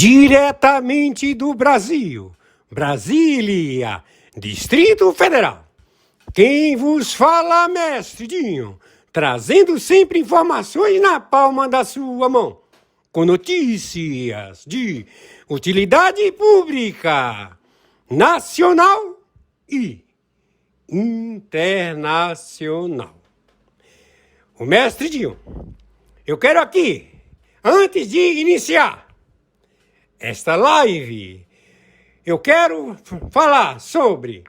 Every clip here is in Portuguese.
Diretamente do Brasil, Brasília, Distrito Federal. Quem vos fala, mestre Dinho, trazendo sempre informações na palma da sua mão, com notícias de utilidade pública, nacional e internacional. O mestre Dinho, eu quero aqui, antes de iniciar esta live, eu quero falar sobre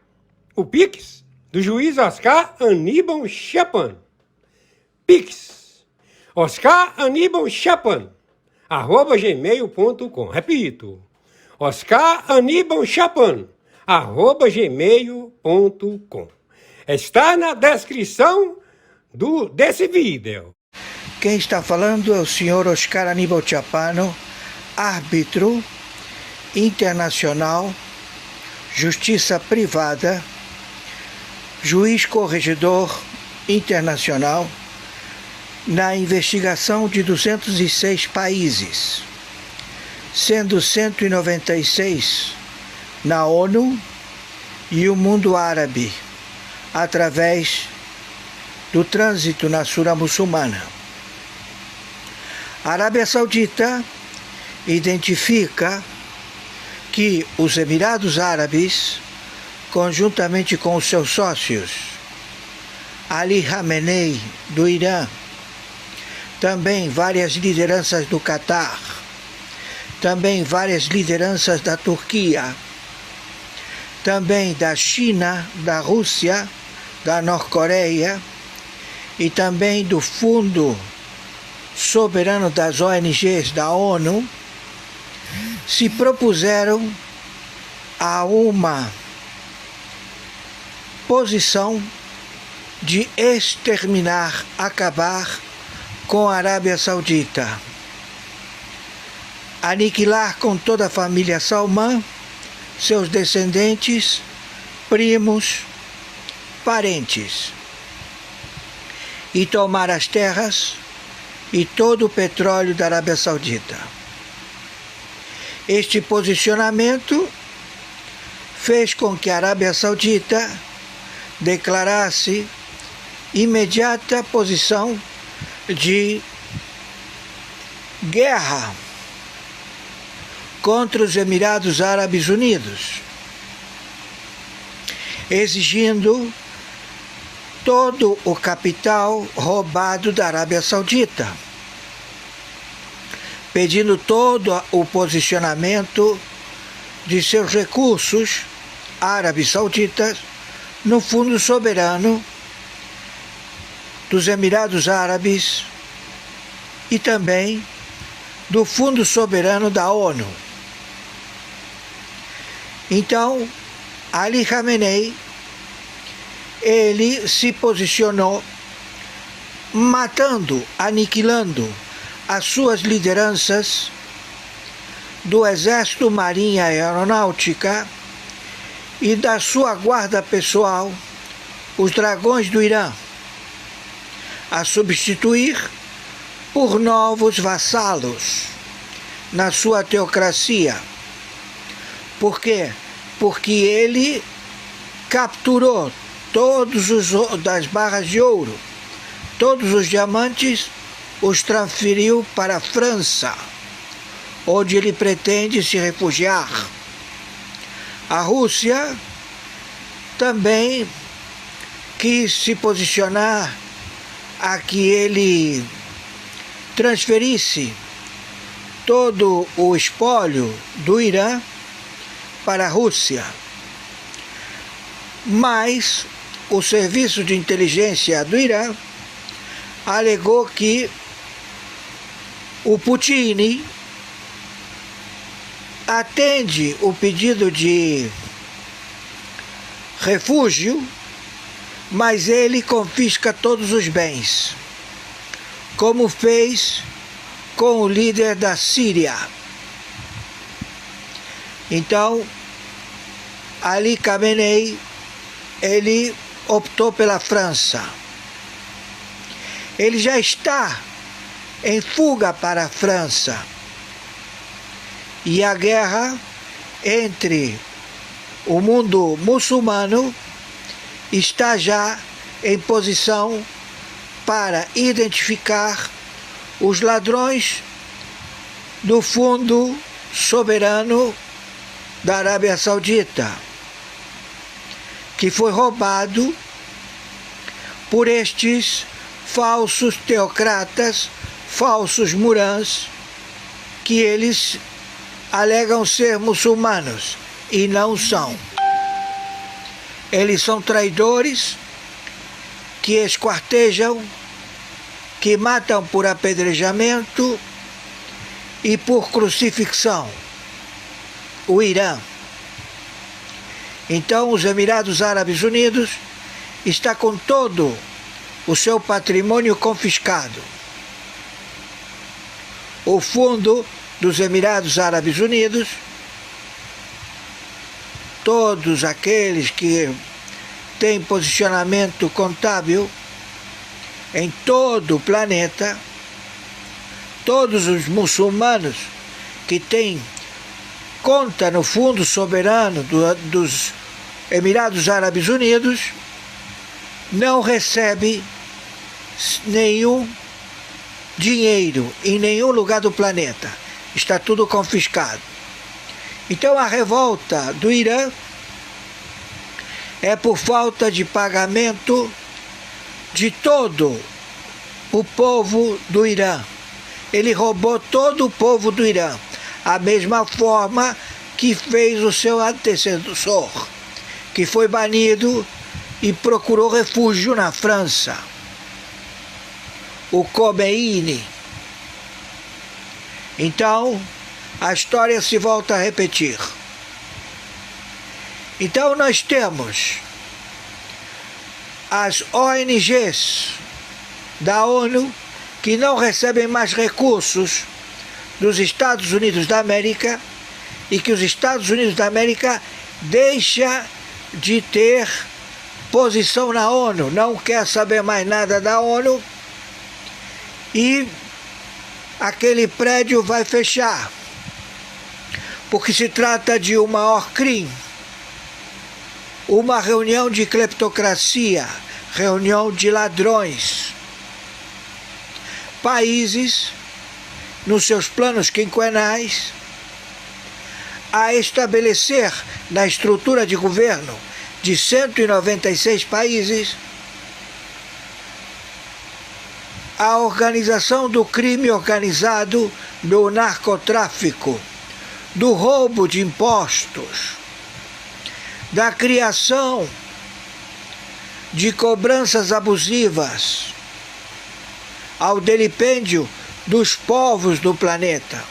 o Pix do juiz Oscar Aníbal Chapan. Pix, Oscar Aníbal Chapan, @gmail.com. Repito, Oscar Aníbal Chapan, @gmail.com. Está na descrição desse vídeo. Quem está falando é o senhor Oscar Aníbal Chapano, árbitro internacional, justiça privada, juiz corregedor internacional, na investigação de 206 países, sendo 196 na ONU e o mundo árabe, através do trânsito na Sura muçulmana. A Arábia Saudita identifica que os Emirados Árabes, conjuntamente com os seus sócios, Ali Khamenei, do Irã, também várias lideranças do Catar, também várias lideranças da Turquia, também da China, da Rússia, da Norte-Coreia e também do Fundo Soberano das ONGs da ONU, se propuseram a uma posição de exterminar, acabar com a Arábia Saudita, aniquilar com toda a família Salman, seus descendentes, primos, parentes, e tomar as terras e todo o petróleo da Arábia Saudita. Este posicionamento fez com que a Arábia Saudita declarasse imediata posição de guerra contra os Emirados Árabes Unidos, exigindo todo o capital roubado da Arábia Saudita, pedindo todo o posicionamento de seus recursos árabes sauditas no Fundo Soberano dos Emirados Árabes e também do Fundo Soberano da ONU. Então, Ali Khamenei, ele se posicionou matando, aniquilando as suas lideranças do Exército, Marinha e Aeronáutica e da sua guarda pessoal, os dragões do Irã, a substituir por novos vassalos na sua teocracia. Por quê? Porque ele capturou todos os das barras de ouro, todos os diamantes, os transferiu para a França, onde ele pretende se refugiar. A Rússia também quis se posicionar a que ele transferisse todo o espólio do Irã para a Rússia. Mas o serviço de inteligência do Irã alegou que o Putin atende o pedido de refúgio, mas ele confisca todos os bens, como fez com o líder da Síria. Então, Ali Khamenei, ele optou pela França. Ele já está em fuga para a França. e a guerra entre o mundo muçulmano está já em posição para identificar os ladrões do fundo soberano da Arábia Saudita, que foi roubado por estes falsos teocratas, falsos murãs, que eles alegam ser muçulmanos e não são. Eles são traidores que esquartejam, que matam por apedrejamento e por crucifixão o Irã. Então, os Emirados Árabes Unidos está com todo o seu patrimônio confiscado. O fundo dos Emirados Árabes Unidos, todos aqueles que têm posicionamento contábil em todo o planeta, todos os muçulmanos que têm conta no fundo soberano dos Emirados Árabes Unidos, não recebe nenhum dinheiro em nenhum lugar do planeta. Está tudo confiscado. Então a revolta do Irã é por falta de pagamento de todo o povo do Irã. Ele roubou todo o povo do Irã, a mesma forma que fez o seu antecessor, que foi banido e procurou refúgio na França, o Khomeini. Então, a história se volta a repetir. Então nós temos as ONGs da ONU que não recebem mais recursos dos Estados Unidos da América e que os Estados Unidos da América deixa de ter posição na ONU, não quer saber mais nada da ONU e aquele prédio vai fechar, porque se trata de um maior crime, uma reunião de cleptocracia, reunião de ladrões. Países, nos seus planos quinquenais, a estabelecer na estrutura de governo de 196 países a organização do crime organizado, do narcotráfico, do roubo de impostos, da criação de cobranças abusivas, ao delipêndio dos povos do planeta.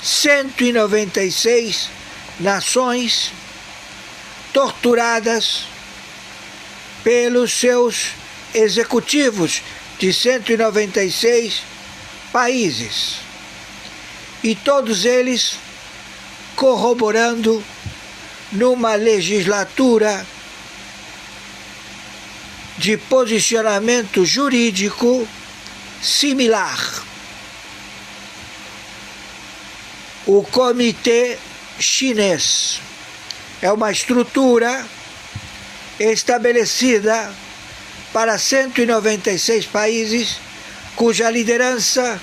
196 nações torturadas pelos seus executivos de 196 países. E todos eles corroborando numa legislatura de posicionamento jurídico similar. O Comitê Chinês é uma estrutura estabelecida para 196 países, cuja liderança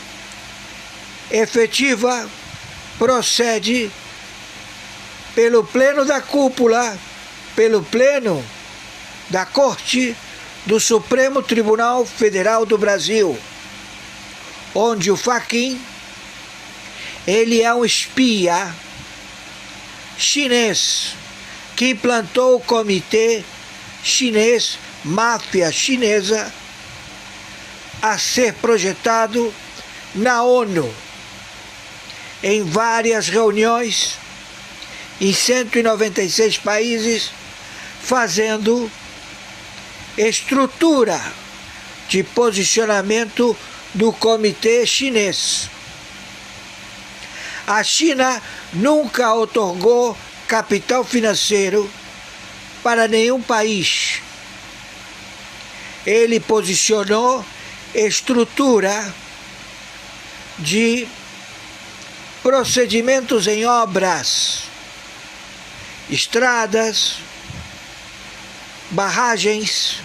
efetiva procede pelo pleno da cúpula, pelo pleno da Corte do Supremo Tribunal Federal do Brasil, onde o Fachin, ele é um espia chinês que implantou o Comitê Chinês, máfia chinesa, a ser projetado na ONU, em várias reuniões, em 196 países, fazendo estrutura de posicionamento do Comitê Chinês. A China nunca otorgou capital financeiro para nenhum país. Ele posicionou estrutura de procedimentos em obras, estradas, barragens,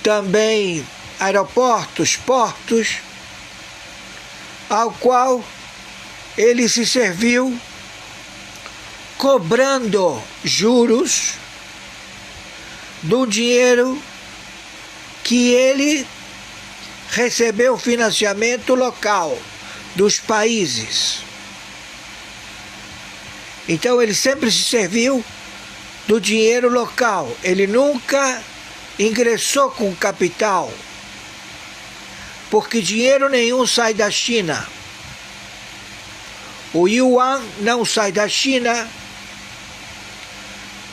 também aeroportos, portos, ao qual ele se serviu cobrando juros do dinheiro que ele recebeu financiamento local dos países. Então ele sempre se serviu do dinheiro local, ele nunca ingressou com capital, porque dinheiro nenhum sai da China. O yuan não sai da China,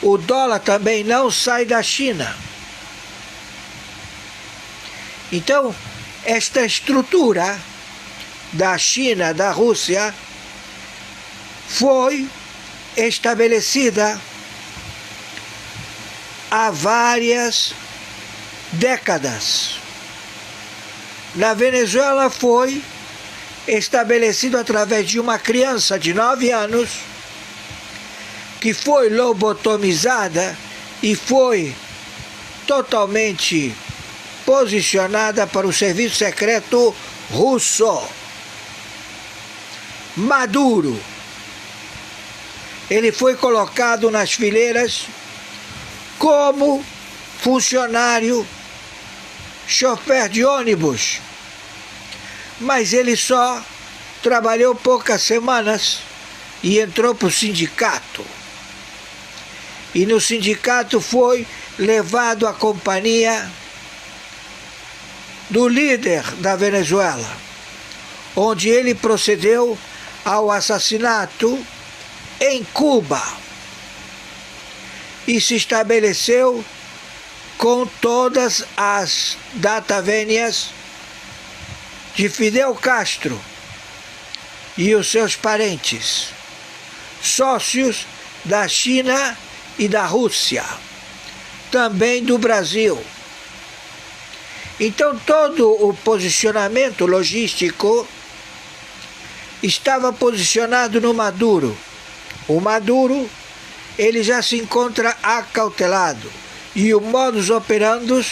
o dólar também não sai da China. Então, esta estrutura da China, da Rússia, foi estabelecida há várias décadas. Na Venezuela foi estabelecido através de uma criança de 9 anos que foi lobotomizada e foi totalmente posicionada para o serviço secreto russo. Maduro. Ele foi colocado nas fileiras como funcionário, chofer de ônibus, mas ele só trabalhou poucas semanas e entrou para o sindicato. E no sindicato foi levado à companhia do líder da Venezuela, onde ele procedeu ao assassinato em Cuba e se estabeleceu com todas as datavénias de Fidel Castro e os seus parentes, sócios da China e da Rússia, também do Brasil. Então todo o posicionamento logístico estava posicionado no Maduro. O Maduro, ele já se encontra acautelado e o modus operandi,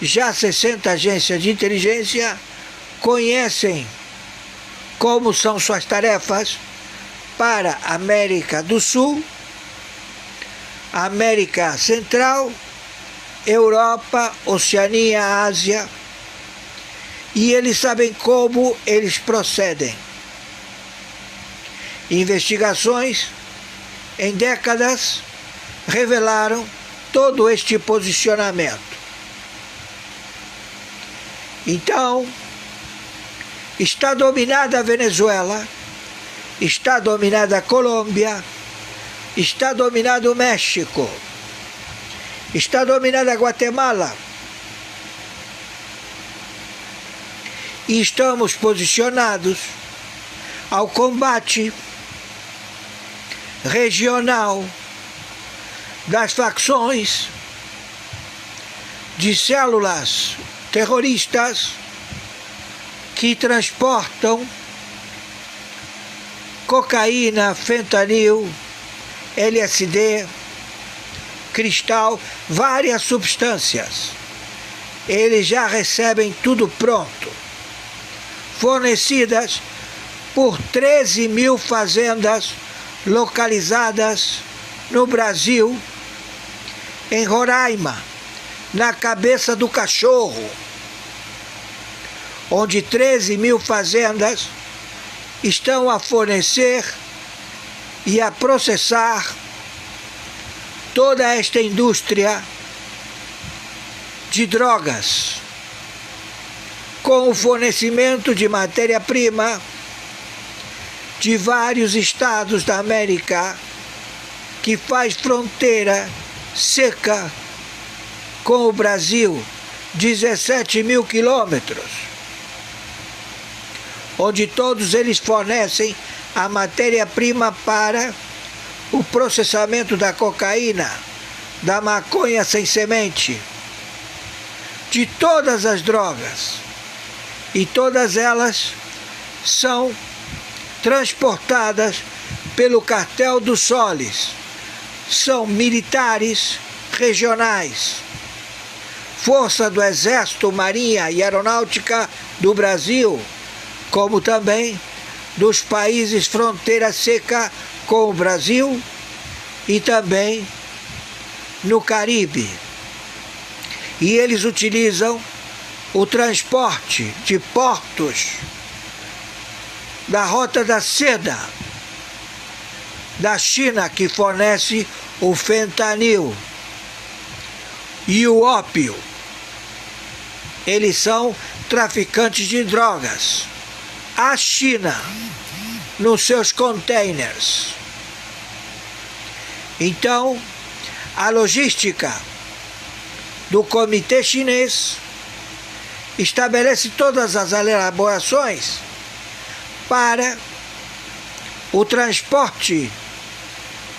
já 60 agências de inteligência conhecem como são suas tarefas para a América do Sul, América Central, Europa, Oceania, Ásia, e eles sabem como eles procedem. Investigações em décadas revelaram todo este posicionamento. Então, está dominada a Venezuela, está dominada a Colômbia, está dominado o México, está dominada a Guatemala. E estamos posicionados ao combate regional das facções de células terroristas que transportam cocaína, fentanil, LSD, cristal, várias substâncias. Eles já recebem tudo pronto, fornecidas por 13 mil fazendas localizadas no Brasil, em Roraima, na Cabeça do Cachorro, onde 13 mil fazendas estão a fornecer e a processar toda esta indústria de drogas, com o fornecimento de matéria-prima de vários estados da América, que faz fronteira seca com o Brasil, 17 mil quilômetros, onde todos eles fornecem a matéria-prima para o processamento da cocaína, da maconha sem semente, de todas as drogas, e todas elas são transportadas pelo cartel dos soles. São militares regionais, força do Exército, Marinha e Aeronáutica do Brasil, como também dos países fronteira seca com o Brasil e também no Caribe. E eles utilizam o transporte de portos da Rota da Seda da China, que fornece o fentanil e o ópio. Eles são traficantes de drogas. A China, nos seus containers. Então, a logística do Comitê Chinês estabelece todas as elaborações para o transporte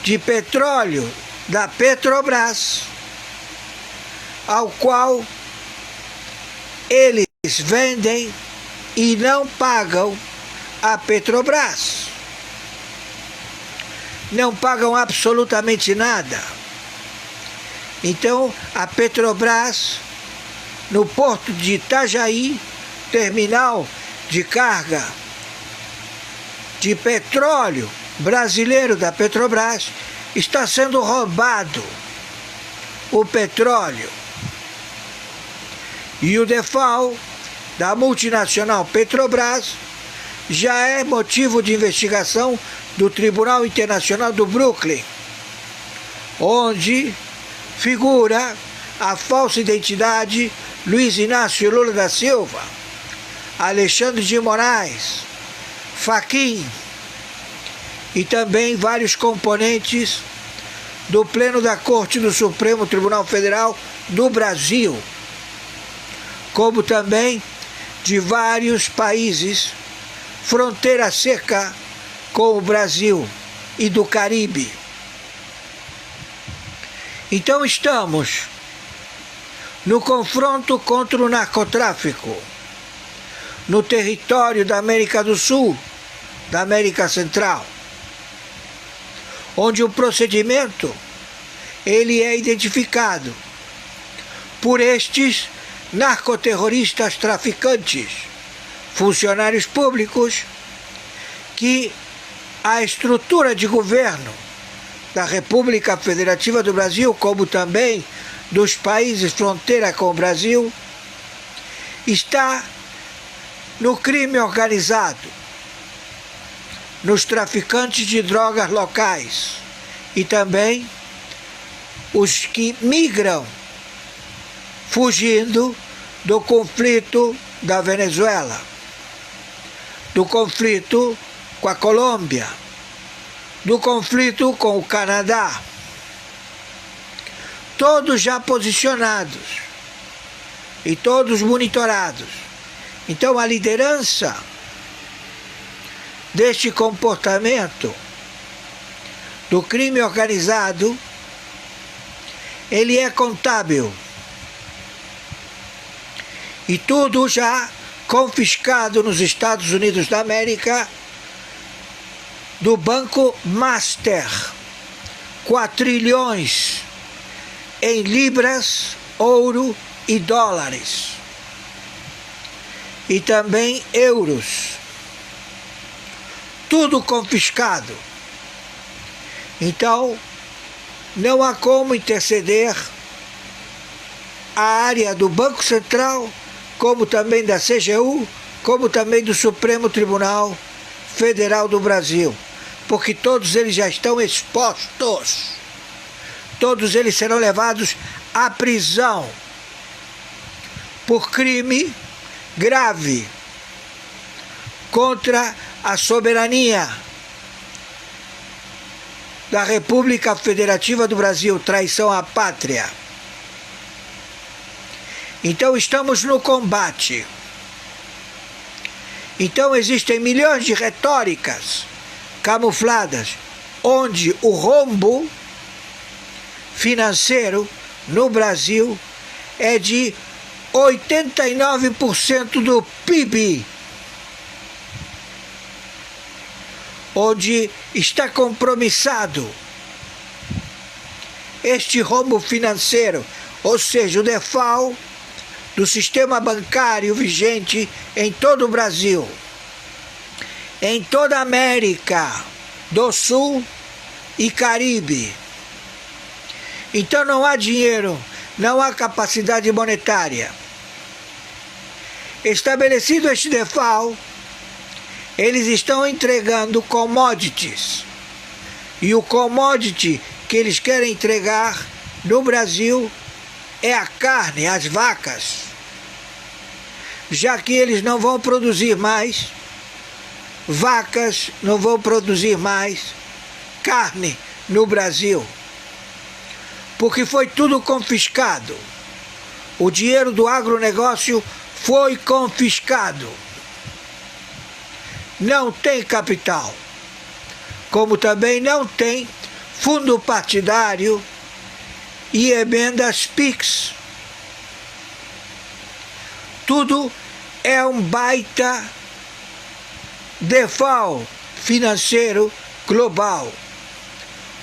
de petróleo da Petrobras, ao qual eles vendem e não pagam a Petrobras. Não pagam absolutamente nada. Então, a Petrobras, no porto de Itajaí, terminal de carga de petróleo brasileiro da Petrobras, está sendo roubado o petróleo. E o default da multinacional Petrobras já é motivo de investigação do Tribunal Internacional do Brooklyn, onde figura a falsa identidade Luiz Inácio Lula da Silva, Alexandre de Moraes, Fachin e também vários componentes do Pleno da Corte do Supremo Tribunal Federal do Brasil, como também de vários países fronteira seca com o Brasil e do Caribe. Então estamos no confronto contra o narcotráfico no território da América do Sul, da América Central, onde o procedimento ele é identificado por estes narcoterroristas traficantes, funcionários públicos, que a estrutura de governo da República Federativa do Brasil, como também dos países fronteira com o Brasil, está no crime organizado, nos traficantes de drogas locais e também os que migram fugindo do conflito da Venezuela, do conflito com a Colômbia, do conflito com o Canadá, todos já posicionados e todos monitorados. Então a liderança deste comportamento do crime organizado, ele é contábil. E tudo já confiscado nos Estados Unidos da América do Banco Master, quatrilhões em libras, ouro e dólares. E também euros. Tudo confiscado. Então, não há como interceder a área do Banco Central, como também da CGU, como também do Supremo Tribunal Federal do Brasil, porque todos eles já estão expostos. Todos eles serão levados à prisão por crime grave contra a soberania da República Federativa do Brasil, traição à pátria. Então estamos no combate. Então existem milhões de retóricas camufladas, onde o rombo financeiro no Brasil é de 89% do PIB. onde está compromissado este rombo financeiro, ou seja, o default do sistema bancário vigente em todo o Brasil, em toda a América do Sul e Caribe. Então não há dinheiro, não há capacidade monetária. Estabelecido este default, eles estão entregando commodities. E o commodity que eles querem entregar no Brasil é a carne, as vacas. Já que eles não vão produzir mais vacas, não vão produzir mais carne no Brasil. Porque foi tudo confiscado. O dinheiro do agronegócio foi confiscado. Não tem capital. Como também não tem fundo partidário e emendas PIX. Tudo é um baita default financeiro global,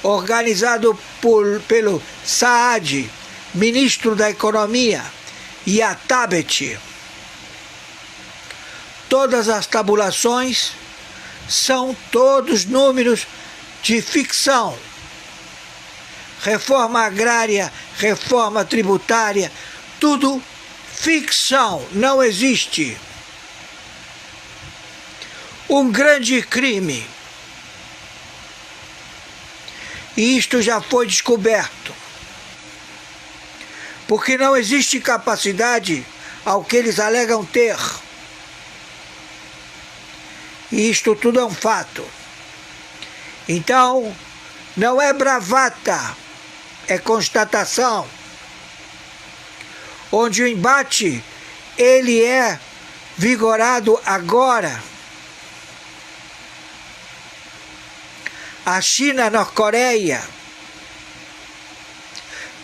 organizado pelo Saad, ministro da Economia, e a Tabet. Todas as tabulações são todos números de ficção. Reforma agrária, reforma tributária, tudo ficção, não existe. Um grande crime. E isto já foi descoberto. Porque não existe capacidade ao que eles alegam ter. E isto tudo é um fato. Então, não é bravata, é constatação. Onde o embate, ele é vigorado agora. A China, a Norte-Coreia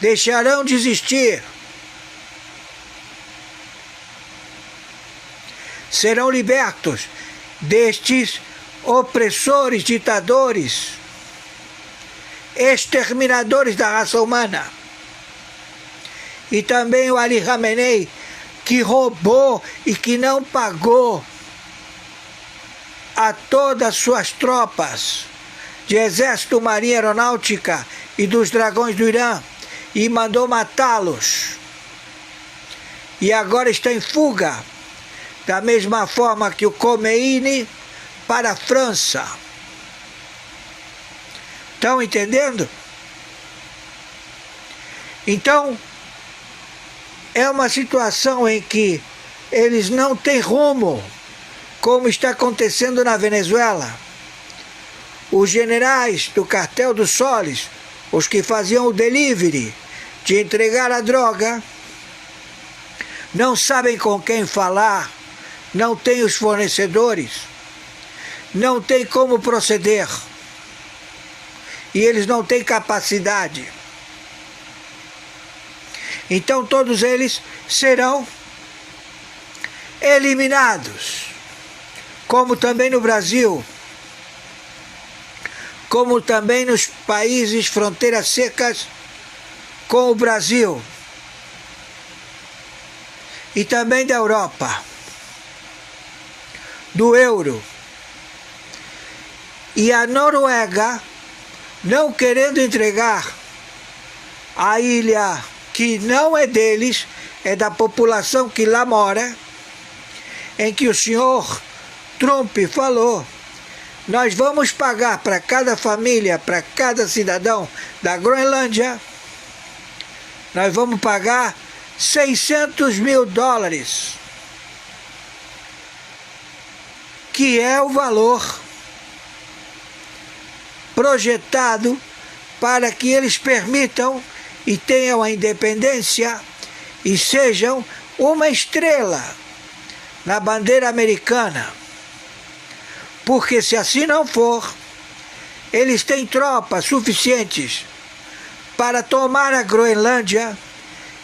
deixarão de existir. Serão libertos destes opressores, ditadores, exterminadores da raça humana. E também o Ali Khamenei, que roubou e que não pagou a todas as suas tropas de exército, marinha, aeronáutica e dos dragões do Irã, e mandou matá-los. E agora está em fuga, da mesma forma que o Khomeini para a França. Estão entendendo? Então, é uma situação em que eles não têm rumo, como está acontecendo na Venezuela. Os generais do cartel dos Soles, os que faziam o delivery de entregar a droga, não sabem com quem falar, não têm os fornecedores, não têm como proceder. E eles não têm capacidade. Então todos eles serão eliminados. Como também no Brasil, como também nos países fronteiras secas com o Brasil e também da Europa, do euro. E a Noruega, não querendo entregar a ilha que não é deles, é da população que lá mora, em que o senhor Trump falou: nós vamos pagar para cada família, para cada cidadão da Groenlândia, nós vamos pagar $600 mil, que é o valor projetado para que eles permitam e tenham a independência e sejam uma estrela na bandeira americana. Porque se assim não for, eles têm tropas suficientes para tomar a Groenlândia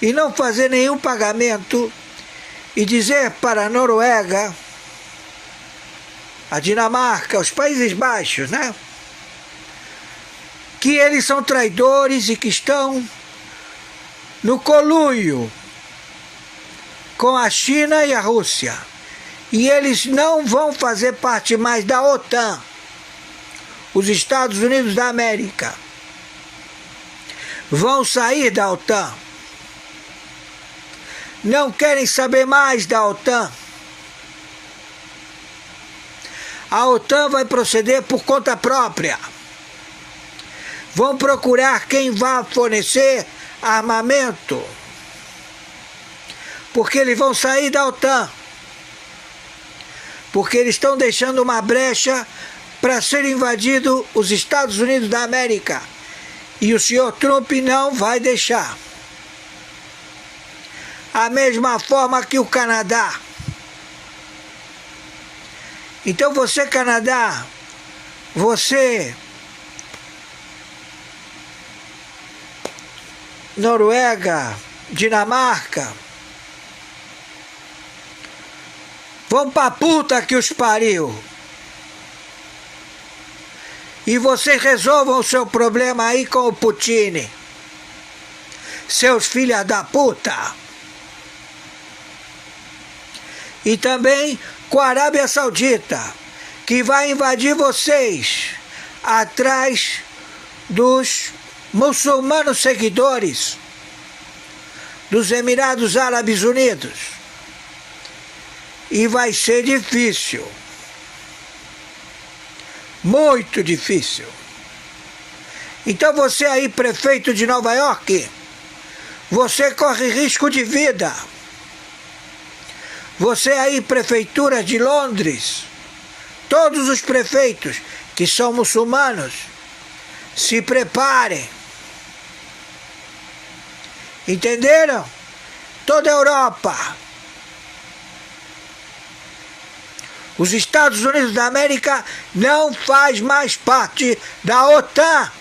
e não fazer nenhum pagamento e dizer para a Noruega a Dinamarca, os Países Baixos, né? Que eles são traidores e que estão no conluio com a China e a Rússia. E eles não vão fazer parte mais da OTAN, os Estados Unidos da América. Vão sair da OTAN. Não querem saber mais da OTAN. A OTAN vai proceder por conta própria. Vão procurar quem vai fornecer armamento, porque eles vão sair da OTAN, porque eles estão deixando uma brecha para ser invadido os Estados Unidos da América, e o senhor Trump não vai deixar. A mesma forma que o Canadá. Então você, Canadá, você, Noruega, Dinamarca, vão pra puta que os pariu. E vocês resolvam o seu problema aí com o Putin, seus filhos da puta. E também com a Arábia Saudita, que vai invadir vocês atrás dos muçulmanos seguidores dos Emirados Árabes Unidos. E vai ser difícil. Muito difícil. Então você aí, prefeito de Nova York, você corre risco de vida. Você aí, prefeitura de Londres, todos os prefeitos que são muçulmanos, se preparem. Entenderam? Toda a Europa. Os Estados Unidos da América não faz mais parte da OTAN.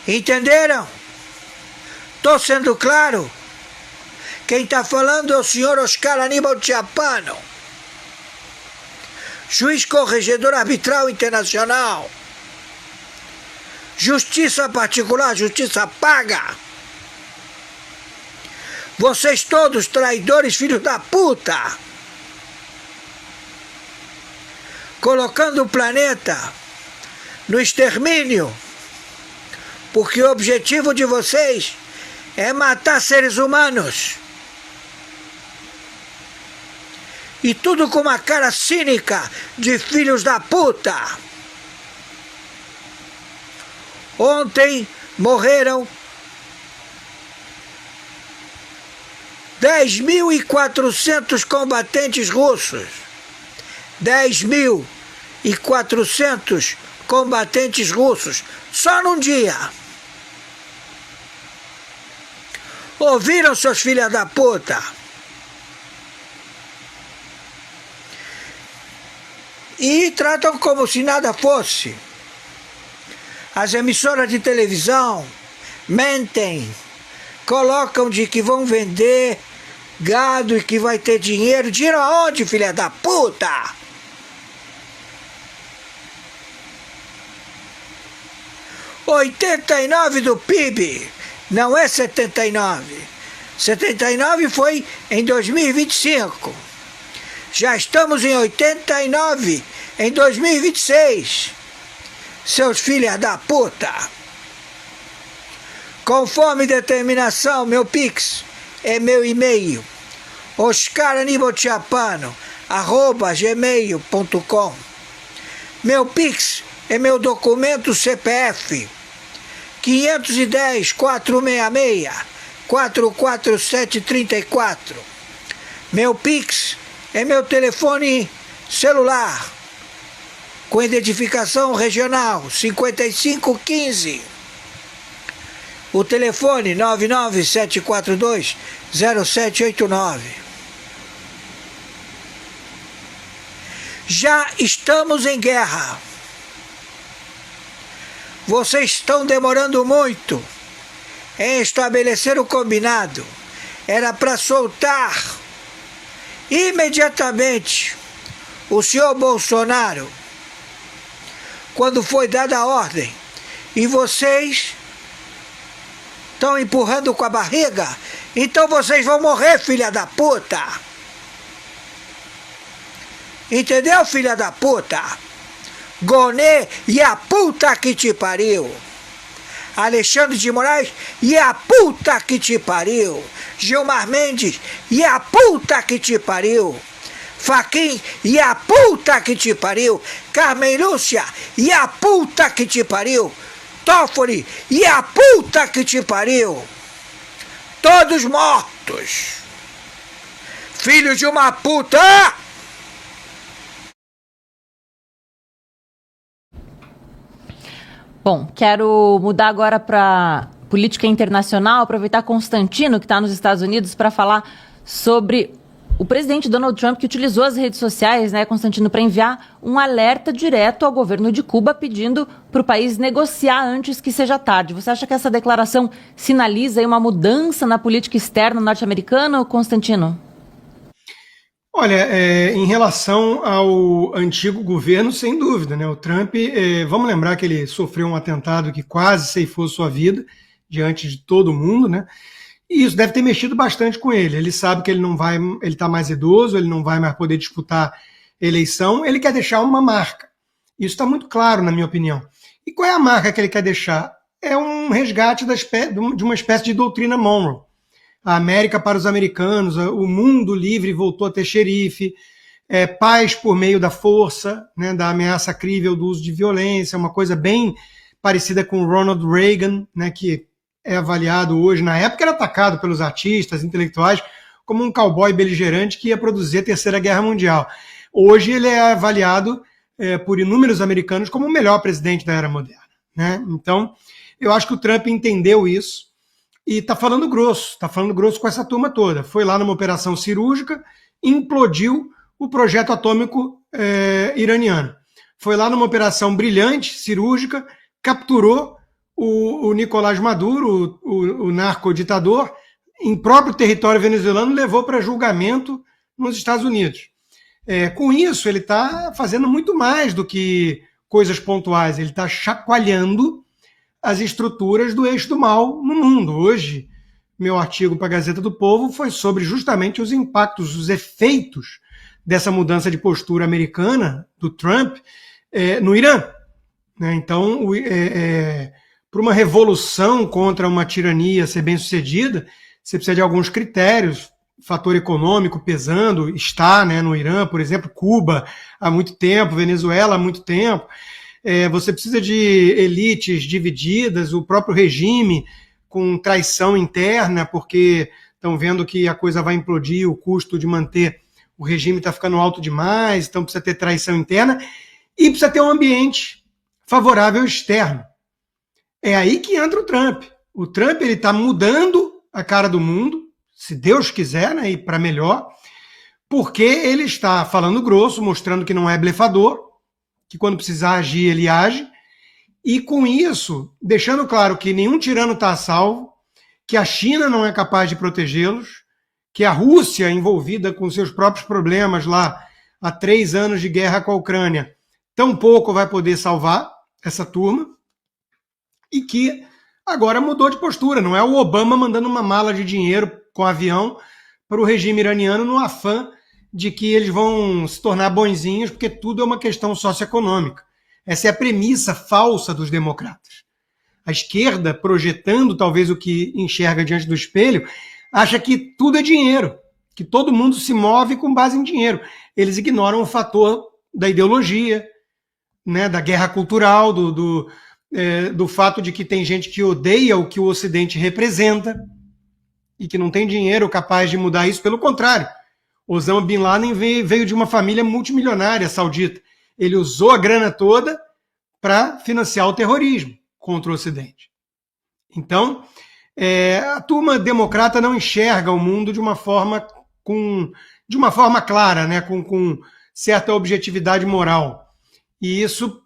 Entenderam? Estou sendo claro? Quem está falando é o senhor Oscar Aníbal Chiappano, juiz corregedor arbitral internacional, justiça particular, justiça paga. Vocês todos traidores, filhos da puta, colocando o planeta no extermínio, porque o objetivo de vocês é matar seres humanos. E tudo com uma cara cínica de filhos da puta. Ontem morreram 10.400 combatentes russos. 10.400 combatentes russos. Só num dia. Ouviram, seus filhos da puta? E tratam como se nada fosse. As emissoras de televisão mentem, colocam de que vão vender gado e que vai ter dinheiro. Dinheiro aonde, filha da puta? – 89 do PIB, não é 79. 79 foi em 2025. Já estamos em 89, em 2026. Seus filhos da puta. Conforme determinação, meu Pix é meu e-mail. oscaranibalchiappano@gmail.com. Meu Pix é meu documento CPF. 510 466 44734. Meu Pix é meu telefone celular com identificação regional 5515. O telefone 997420789. Já estamos em guerra. Vocês estão demorando muito em estabelecer o combinado. Era para soltar Imediatamente, o senhor Bolsonaro, quando foi dada a ordem, e vocês estão empurrando com a barriga, então vocês vão morrer, filha da puta. Entendeu, filha da puta? Gonê e a puta que te pariu. Alexandre de Moraes e a puta que te pariu. Gilmar Mendes e a puta que te pariu. Fachin e a puta que te pariu. Carmen Lúcia e a puta que te pariu. Toffoli e a puta que te pariu. Todos mortos. Filhos de uma puta! Bom, quero mudar agora para política internacional, aproveitar Constantino, que está nos Estados Unidos, para falar sobre o presidente Donald Trump, que utilizou as redes sociais, né, Constantino, para enviar um alerta direto ao governo de Cuba, pedindo para o país negociar antes que seja tarde. Você acha que essa declaração sinaliza aí uma mudança na política externa norte-americana, Constantino? Olha, em relação ao antigo governo, sem dúvida, né? O Trump, vamos lembrar que ele sofreu um atentado que quase ceifou sua vida diante de todo mundo, né? E isso deve ter mexido bastante com ele. Ele sabe que ele não vai, ele está mais idoso, ele não vai mais poder disputar eleição, ele quer deixar uma marca. Isso está muito claro, na minha opinião. E qual é a marca que ele quer deixar? É um resgate de uma espécie de doutrina Monroe. A América para os americanos, o mundo livre voltou a ter xerife, paz por meio da força, né, da ameaça crível do uso de violência, uma coisa bem parecida com Ronald Reagan, né, que é avaliado hoje, na época era atacado pelos artistas, intelectuais, como um cowboy beligerante que ia produzir a Terceira Guerra Mundial. Hoje ele é avaliado por inúmeros americanos como o melhor presidente da era moderna, né? Então, eu acho que o Trump entendeu isso e está falando grosso com essa turma toda. Foi lá numa operação cirúrgica, implodiu o projeto atômico iraniano. Foi lá numa operação brilhante, cirúrgica, capturou o Nicolás Maduro, o narcoditador, em próprio território venezuelano, levou para julgamento nos Estados Unidos. Com isso, ele está fazendo muito mais do que coisas pontuais, ele está chacoalhando as estruturas do eixo do mal no mundo. Hoje, meu artigo para a Gazeta do Povo foi sobre justamente os impactos, os efeitos dessa mudança de postura americana, do Trump, no Irã. Então, para uma revolução contra uma tirania ser bem-sucedida, você precisa de alguns critérios, fator econômico pesando, está, né, no Irã, por exemplo, Cuba há muito tempo, Venezuela há muito tempo. Você precisa de elites divididas, o próprio regime com traição interna, porque estão vendo que a coisa vai implodir, o custo de manter o regime está ficando alto demais, então precisa ter traição interna e precisa ter um ambiente favorável externo. É aí que entra o Trump. O Trump está mudando a cara do mundo, se Deus quiser, né, e para melhor, porque ele está falando grosso, mostrando que não é blefador, que quando precisar agir, ele age, e com isso, deixando claro que nenhum tirano está a salvo, que a China não é capaz de protegê-los, que a Rússia, envolvida com seus próprios problemas lá, há 3 anos de guerra com a Ucrânia, tampouco vai poder salvar essa turma, e que agora mudou de postura. Não é o Obama mandando uma mala de dinheiro com avião para o regime iraniano no afã de que eles vão se tornar bonzinhos, porque tudo é uma questão socioeconômica. Essa é a premissa falsa dos democratas. A esquerda, projetando talvez o que enxerga diante do espelho, acha que tudo é dinheiro, que todo mundo se move com base em dinheiro. Eles ignoram o fator da ideologia, né, da guerra cultural, do fato de que tem gente que odeia o que o Ocidente representa e que não tem dinheiro capaz de mudar isso. Pelo contrário, Osama Bin Laden veio de uma família multimilionária saudita. Ele usou a grana toda para financiar o terrorismo contra o Ocidente. Então, a turma democrata não enxerga o mundo de uma forma clara, né, com certa objetividade moral. E isso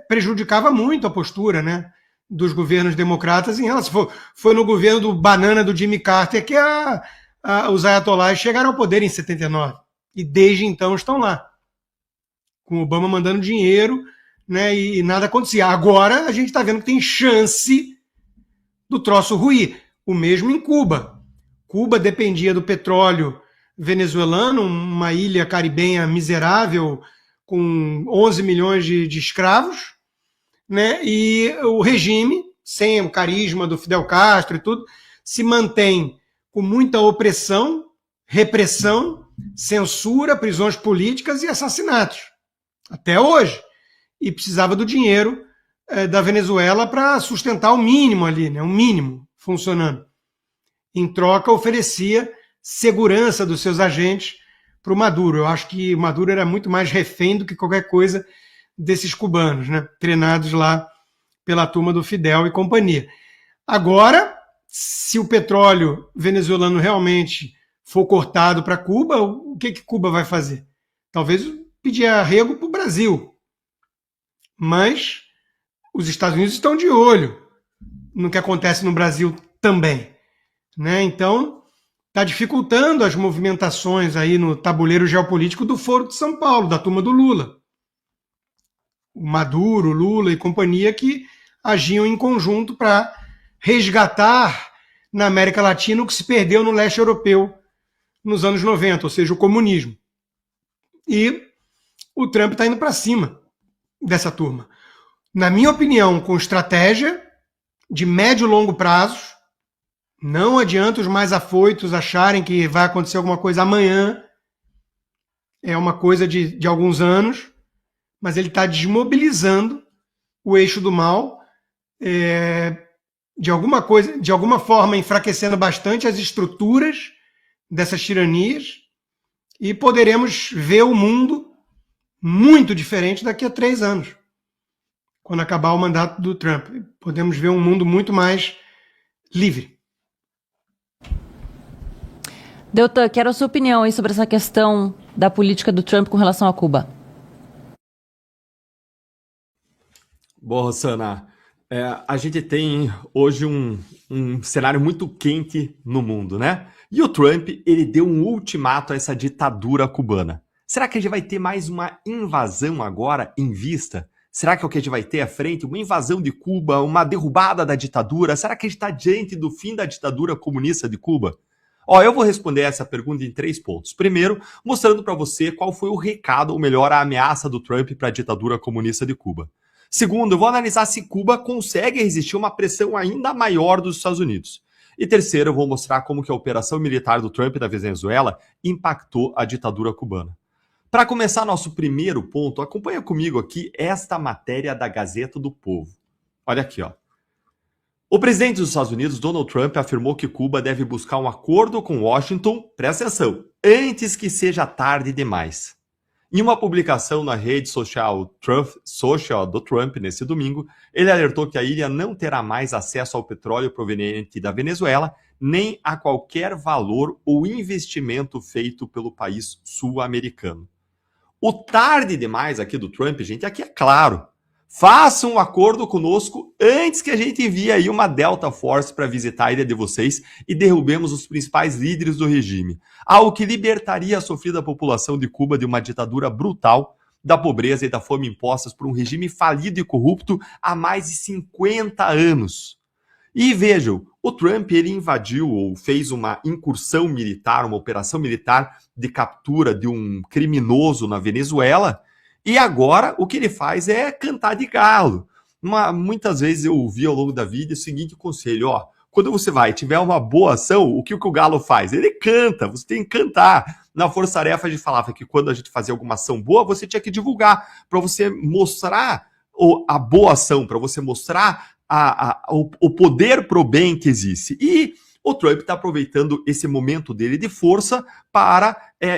prejudicava muito a postura, né, dos governos democratas em relação. Foi no governo do banana do Jimmy Carter que a os ayatollahs chegaram ao poder em 79 e desde então estão lá, com Obama mandando dinheiro, né, e nada acontecia. Agora a gente está vendo que tem chance do troço ruir. O mesmo em Cuba. Cuba dependia do petróleo venezuelano, uma ilha caribenha miserável com 11 milhões de escravos, né, e o regime, sem o carisma do Fidel Castro e tudo, se mantém com muita opressão, repressão, censura, prisões políticas e assassinatos. Até hoje. E precisava do dinheiro da Venezuela para sustentar o mínimo ali, né? O mínimo funcionando. Em troca, oferecia segurança dos seus agentes para o Maduro. Eu acho que o Maduro era muito mais refém do que qualquer coisa desses cubanos, né? Treinados lá pela turma do Fidel e companhia. Agora, se o petróleo venezuelano realmente for cortado para Cuba, o que Cuba vai fazer? Talvez pedir arrego para o Brasil. Mas os Estados Unidos estão de olho no que acontece no Brasil também, né? Então, está dificultando as movimentações aí no tabuleiro geopolítico do Foro de São Paulo, da turma do Lula. O Maduro, Lula e companhia que agiam em conjunto para resgatar na América Latina o que se perdeu no leste europeu nos anos 90, ou seja, o comunismo. E o Trump está indo para cima dessa turma. Na minha opinião, com estratégia de médio e longo prazo, não adianta os mais afoitos acharem que vai acontecer alguma coisa amanhã, é uma coisa de alguns anos, mas ele está desmobilizando o eixo do mal, de alguma forma enfraquecendo bastante as estruturas dessas tiranias, e poderemos ver o mundo muito diferente daqui a 3 anos, quando acabar o mandato do Trump. Podemos ver um mundo muito mais livre. Deltan, quero a sua opinião aí sobre essa questão da política do Trump com relação a Cuba. Bom, Rossana, a gente tem hoje um cenário muito quente no mundo, né? E o Trump, ele deu um ultimato a essa ditadura cubana. Será que a gente vai ter mais uma invasão agora em vista? Será que é o que a gente vai ter à frente? Uma invasão de Cuba, uma derrubada da ditadura? Será que a gente está diante do fim da ditadura comunista de Cuba? Eu vou responder essa pergunta em 3 pontos. Primeiro, mostrando para você qual foi o recado, ou melhor, a ameaça do Trump para a ditadura comunista de Cuba. Segundo, eu vou analisar se Cuba consegue resistir a uma pressão ainda maior dos Estados Unidos. E terceiro, eu vou mostrar como que a operação militar do Trump na Venezuela impactou a ditadura cubana. Para começar nosso primeiro ponto, acompanha comigo aqui esta matéria da Gazeta do Povo. Olha aqui, ó. O presidente dos Estados Unidos, Donald Trump, afirmou que Cuba deve buscar um acordo com Washington, presta atenção, antes que seja tarde demais. Em uma publicação na rede social Truth Social do Trump nesse domingo, ele alertou que a ilha não terá mais acesso ao petróleo proveniente da Venezuela, nem a qualquer valor ou investimento feito pelo país sul-americano. O tarde demais aqui do Trump, gente, aqui é claro. Faça um acordo conosco antes que a gente envie aí uma Delta Force para visitar a ilha de vocês e derrubemos os principais líderes do regime. Algo que libertaria a sofrida população de Cuba de uma ditadura brutal, da pobreza e da fome impostas por um regime falido e corrupto há mais de 50 anos. E vejam, o Trump ele invadiu ou fez uma incursão militar, uma operação militar de captura de um criminoso na Venezuela, e agora o que ele faz é cantar de galo. Muitas vezes eu ouvi ao longo da vida o seguinte conselho, quando você tiver uma boa ação, o que o galo faz? Ele canta, você tem que cantar. Na Força Tarefa a gente falava que quando a gente fazia alguma ação boa, você tinha que divulgar, para você mostrar a boa ação, para você mostrar o poder pro bem que existe. E o Trump está aproveitando esse momento dele de força para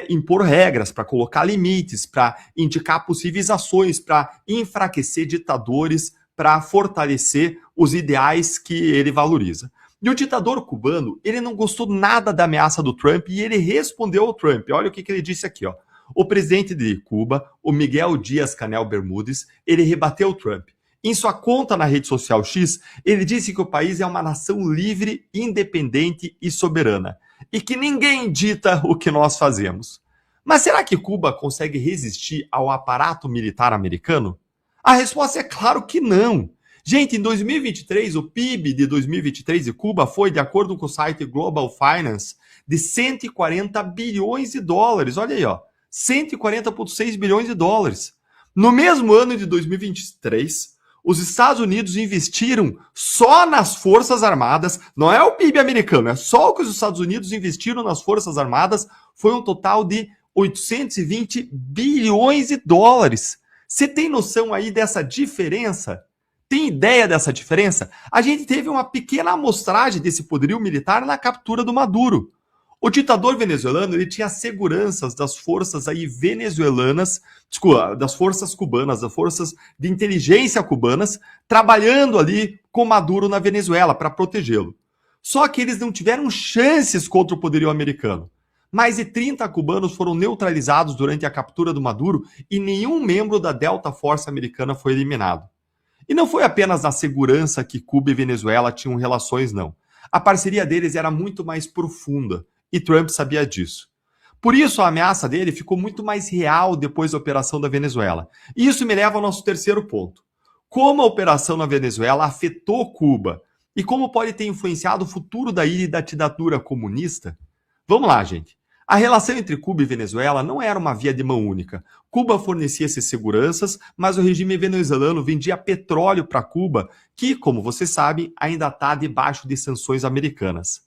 impor regras, para colocar limites, para indicar possíveis ações, para enfraquecer ditadores, para fortalecer os ideais que ele valoriza. E o ditador cubano, ele não gostou nada da ameaça do Trump e ele respondeu ao Trump. Olha o que ele disse aqui, ó. O presidente de Cuba, o Miguel Díaz-Canel Bermúdez, ele rebateu o Trump. Em sua conta na rede social X, ele disse que o país é uma nação livre, independente e soberana. e que ninguém dita o que nós fazemos. Mas será que Cuba consegue resistir ao aparato militar americano? A resposta é claro que não. Gente, em 2023, o PIB de 2023 de Cuba foi, de acordo com o site Global Finance, de 140 bilhões de dólares. Olha aí, ó, 140,6 bilhões de dólares. No mesmo ano de 2023, os Estados Unidos investiram só nas Forças Armadas, não é o PIB americano, é só o que os Estados Unidos investiram nas Forças Armadas, foi um total de 820 bilhões de dólares. Você tem noção aí dessa diferença? Tem ideia dessa diferença? A gente teve uma pequena amostragem desse poderio militar na captura do Maduro. O ditador venezuelano, ele tinha seguranças das forças aí venezuelanas, desculpa, das forças cubanas, das forças de inteligência cubanas, trabalhando ali com Maduro na Venezuela para protegê-lo. Só que eles não tiveram chances contra o poderio americano. Mais de 30 cubanos foram neutralizados durante a captura do Maduro e nenhum membro da Delta Force americana foi eliminado. E não foi apenas na segurança que Cuba e Venezuela tinham relações, não. A parceria deles era muito mais profunda e Trump sabia disso. Por isso, a ameaça dele ficou muito mais real depois da operação da Venezuela. E isso me leva ao nosso terceiro ponto. Como a operação na Venezuela afetou Cuba e como pode ter influenciado o futuro da ilha e da ditadura comunista? Vamos lá, gente. A relação entre Cuba e Venezuela não era uma via de mão única. Cuba fornecia essas seguranças, mas o regime venezuelano vendia petróleo para Cuba, que, como vocês sabem, ainda está debaixo de sanções americanas.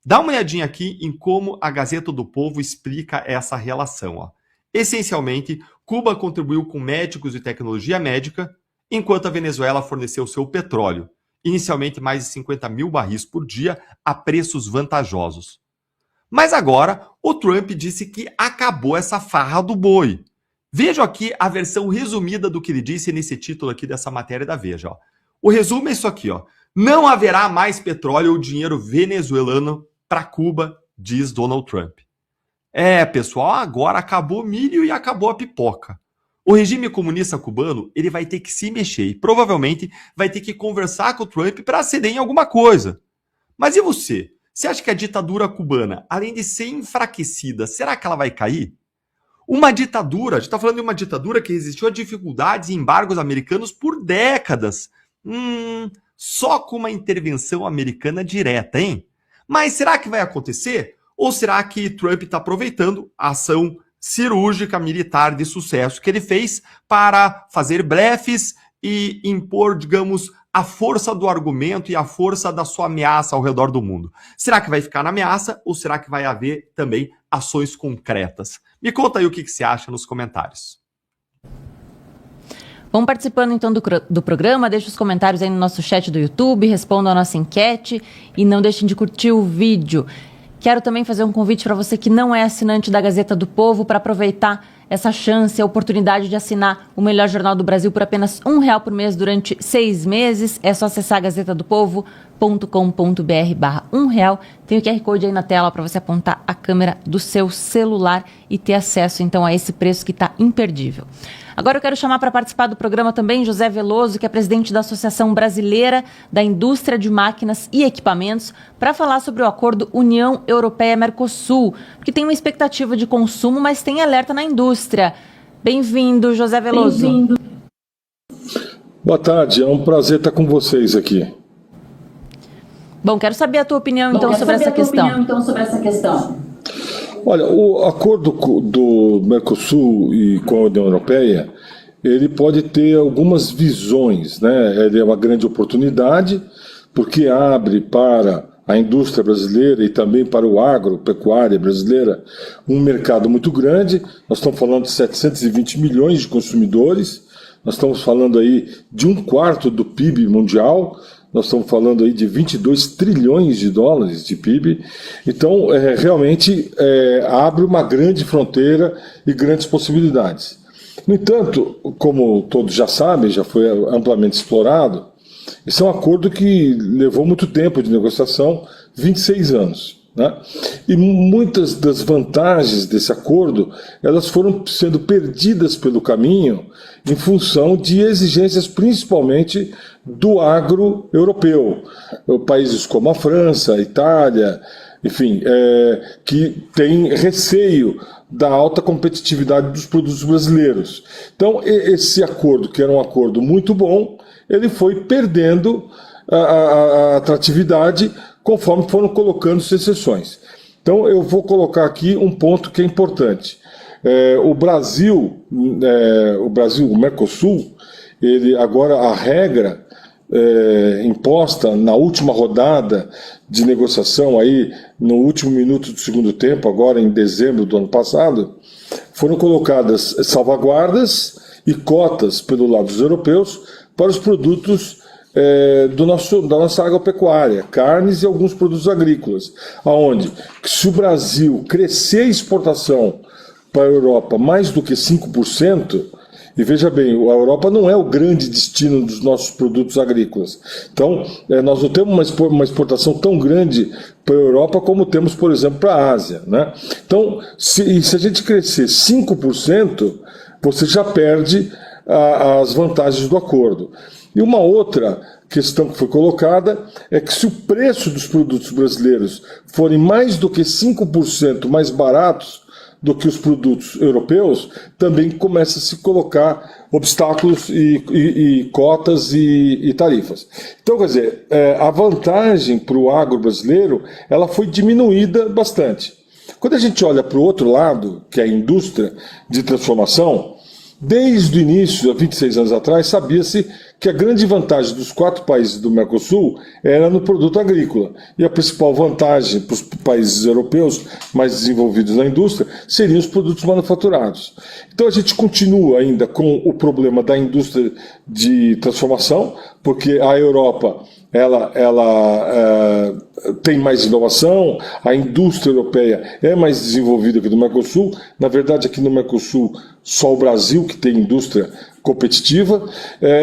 Dá uma olhadinha aqui em como a Gazeta do Povo explica essa relação. Ó. Essencialmente, Cuba contribuiu com médicos e tecnologia médica, enquanto a Venezuela forneceu seu petróleo, inicialmente mais de 50 mil barris por dia, a preços vantajosos. Mas agora, o Trump disse que acabou essa farra do boi. Vejam aqui a versão resumida do que ele disse nesse título aqui dessa matéria da Veja. Ó. O resumo é isso aqui, ó. Não haverá mais petróleo ou dinheiro venezuelano para Cuba, diz Donald Trump. É, pessoal, agora acabou o milho e acabou a pipoca. O regime comunista cubano, ele vai ter que se mexer e provavelmente vai ter que conversar com o Trump para ceder em alguma coisa. Mas e você? Você acha que a ditadura cubana, além de ser enfraquecida, será que ela vai cair? Uma ditadura, a gente está falando de uma ditadura que resistiu a dificuldades e embargos americanos por décadas. Só com uma intervenção americana direta, hein? Mas será que vai acontecer? Ou será que Trump está aproveitando a ação cirúrgica militar de sucesso que ele fez para fazer blefes e impor, digamos, a força do argumento e a força da sua ameaça ao redor do mundo? Será que vai ficar na ameaça ou será que vai haver também ações concretas? Me conta aí o que você acha nos comentários. Vão participando então do programa, deixe os comentários aí no nosso chat do YouTube, respondam a nossa enquete e não deixem de curtir o vídeo. Quero também fazer um convite para você que não é assinante da Gazeta do Povo para aproveitar essa chance, a oportunidade de assinar o melhor jornal do Brasil por apenas R$1 por mês durante 6 meses. É só acessar gazetadopovo.com.br/R$1. Tem o QR Code aí na tela para você apontar a câmera do seu celular e ter acesso então a esse preço que está imperdível. Agora eu quero chamar para participar do programa também José Veloso, que é presidente da Associação Brasileira da Indústria de Máquinas e Equipamentos, para falar sobre o acordo União Europeia-Mercosul, porque tem uma expectativa de consumo, mas tem alerta na indústria. Bem-vindo, José Veloso. Bem-vindo. Boa tarde, é um prazer estar com vocês aqui. Bom, quero saber a tua opinião então sobre essa questão. Olha, o acordo do Mercosul e com a União Europeia, ele pode ter algumas visões, né? Ele é uma grande oportunidade, porque abre para a indústria brasileira e também para o agropecuária brasileira um mercado muito grande. Nós estamos falando de 720 milhões de consumidores, nós estamos falando aí de 1/4 do PIB mundial, nós estamos falando aí de 22 trilhões de dólares de PIB. Então, realmente abre uma grande fronteira e grandes possibilidades. No entanto, como todos já sabem, já foi amplamente explorado, esse é um acordo que levou muito tempo de negociação, 26 anos. né? E muitas das vantagens desse acordo, elas foram sendo perdidas pelo caminho em função de exigências principalmente do agro europeu. Países como a França, a Itália, enfim, que têm receio da alta competitividade dos produtos brasileiros. Então, esse acordo, que era um acordo muito bom, ele foi perdendo a atratividade conforme foram colocando exceções. Então, eu vou colocar aqui um ponto que é importante. O Brasil, o Mercosul, ele agora a regra imposta na última rodada de negociação, aí, no último minuto do segundo tempo, agora em dezembro do ano passado, foram colocadas salvaguardas e cotas pelo lado dos europeus para os produtos da nossa agropecuária, carnes e alguns produtos agrícolas, aonde se o Brasil crescer a exportação para a Europa mais do que 5%, e veja bem, a Europa não é o grande destino dos nossos produtos agrícolas. Então, nós não temos uma exportação tão grande para a Europa como temos, por exemplo, para a Ásia, né? Então, se a gente crescer 5%, você já perde as vantagens do acordo. E uma outra questão que foi colocada é que se o preço dos produtos brasileiros forem mais do que 5% mais baratos do que os produtos europeus, também começa a se colocar obstáculos e cotas e tarifas. Então, quer dizer, a vantagem para o agro brasileiro, ela foi diminuída bastante. Quando a gente olha para o outro lado, que é a indústria de transformação, desde o início, há 26 anos atrás, sabia-se que a grande vantagem dos 4 países do Mercosul era no produto agrícola. E a principal vantagem para os países europeus mais desenvolvidos na indústria seriam os produtos manufaturados. Então a gente continua ainda com o problema da indústria de transformação, porque a Europa ela tem mais inovação, a indústria europeia é mais desenvolvida que no Mercosul. Na verdade, aqui no Mercosul, só o Brasil que tem indústria competitiva.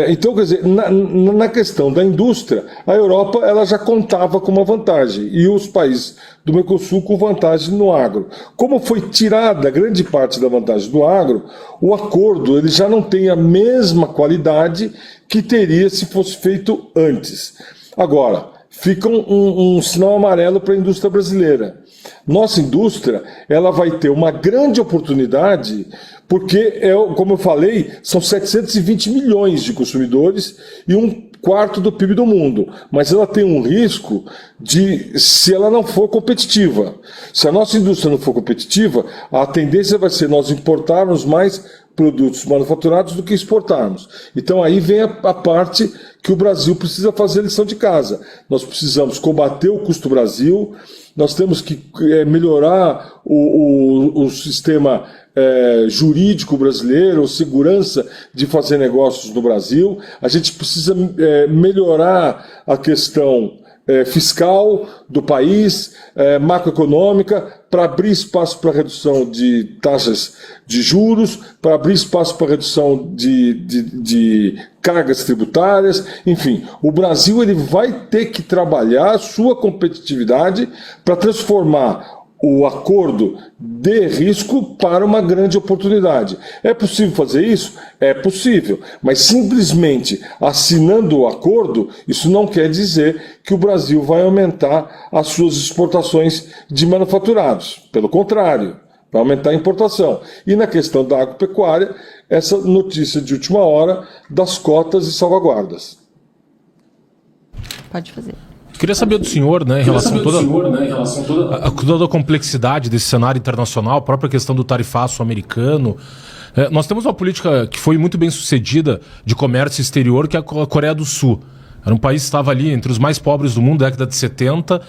Então, quer dizer, na questão da indústria, a Europa ela já contava com uma vantagem, e os países do Mercosul com vantagem no agro. Como foi tirada grande parte da vantagem do agro, o acordo ele já não tem a mesma qualidade que teria se fosse feito antes. Agora, fica um sinal amarelo para a indústria brasileira. Nossa indústria ela vai ter uma grande oportunidade, porque, como eu falei, são 720 milhões de consumidores e 1/4 do PIB do mundo. Mas ela tem um risco se ela não for competitiva. Se a nossa indústria não for competitiva, a tendência vai ser nós importarmos mais produtos manufaturados do que exportarmos. Então aí vem a parte que o Brasil precisa fazer a lição de casa. Nós precisamos combater o custo Brasil, nós temos que melhorar o sistema jurídico brasileiro, segurança de fazer negócios no Brasil. A gente precisa melhorar a questão fiscal do país, macroeconômica, para abrir espaço para redução de taxas de juros, para abrir espaço para redução de cargas tributárias. Enfim, o Brasil ele vai ter que trabalhar a sua competitividade para transformar o acordo de risco para uma grande oportunidade. É possível fazer isso? É possível, mas simplesmente assinando o acordo, isso não quer dizer que o Brasil vai aumentar as suas exportações de manufaturados. Pelo contrário, vai aumentar a importação. E na questão da agropecuária, essa notícia de última hora das cotas e salvaguardas. Pode fazer. Queria saber do senhor, né, em relação a toda a complexidade desse cenário internacional, a própria questão do tarifaço americano. Nós temos uma política que foi muito bem sucedida de comércio exterior, que é a Coreia do Sul. Era um país que estava ali entre os mais pobres do mundo, década de 70.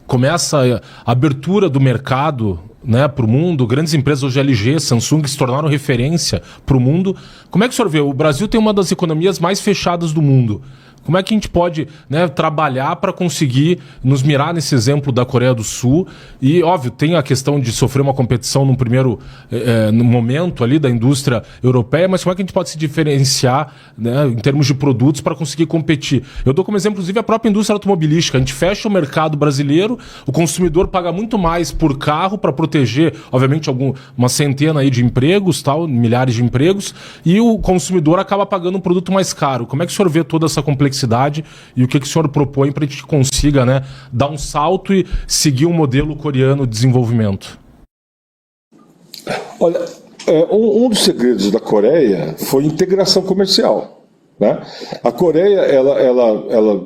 Começa a abertura do mercado, né, para o mundo. Grandes empresas, hoje LG, Samsung, se tornaram referência para o mundo. Como é que o senhor vê? O Brasil tem uma das economias mais fechadas do mundo. Como é que a gente pode, né, trabalhar para conseguir nos mirar nesse exemplo da Coreia do Sul? E, óbvio, tem a questão de sofrer uma competição num primeiro no momento ali da indústria europeia, mas como é que a gente pode se diferenciar, né, em termos de produtos para conseguir competir? Eu dou como exemplo, inclusive, a própria indústria automobilística. A gente fecha o mercado brasileiro, o consumidor paga muito mais por carro para proteger, obviamente, uma centena aí de empregos, tal, milhares de empregos, e o consumidor acaba pagando um produto mais caro. Como é que o senhor vê toda essa complexidade e o que o senhor propõe para a gente consiga, né, dar um salto e seguir um modelo coreano de desenvolvimento? Olha, um dos segredos da Coreia foi integração comercial, né? A Coreia, ela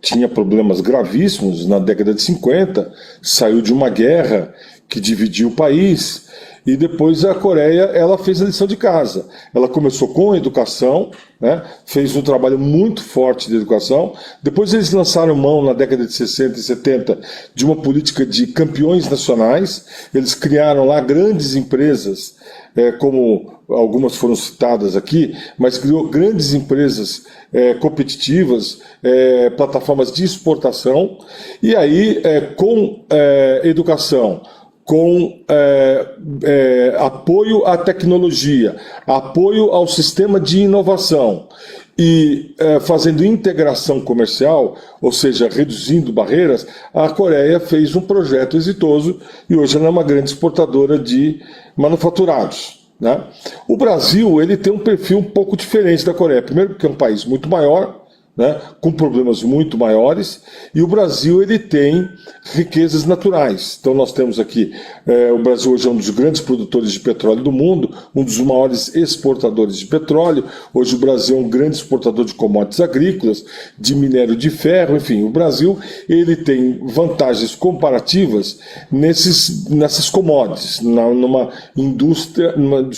tinha problemas gravíssimos na década de 50, saiu de uma guerra que dividiu o país, e depois a Coreia ela fez a lição de casa. Ela começou com a educação, né, fez um trabalho muito forte de educação. Depois eles lançaram mão, na década de 60 e 70, de uma política de campeões nacionais. Eles criaram lá grandes empresas, como algumas foram citadas aqui, mas criou grandes empresas competitivas, plataformas de exportação. E aí, com educação, com apoio à tecnologia, apoio ao sistema de inovação e fazendo integração comercial, ou seja, reduzindo barreiras, a Coreia fez um projeto exitoso e hoje ela é uma grande exportadora de manufaturados, né? O Brasil ele tem um perfil um pouco diferente da Coreia. Primeiro porque é um país muito maior, né, com problemas muito maiores, e o Brasil ele tem riquezas naturais. Então nós temos aqui, o Brasil hoje é um dos grandes produtores de petróleo do mundo, um dos maiores exportadores de petróleo. Hoje o Brasil é um grande exportador de commodities agrícolas, de minério de ferro, enfim, o Brasil ele tem vantagens comparativas nessas commodities, numa indústria, num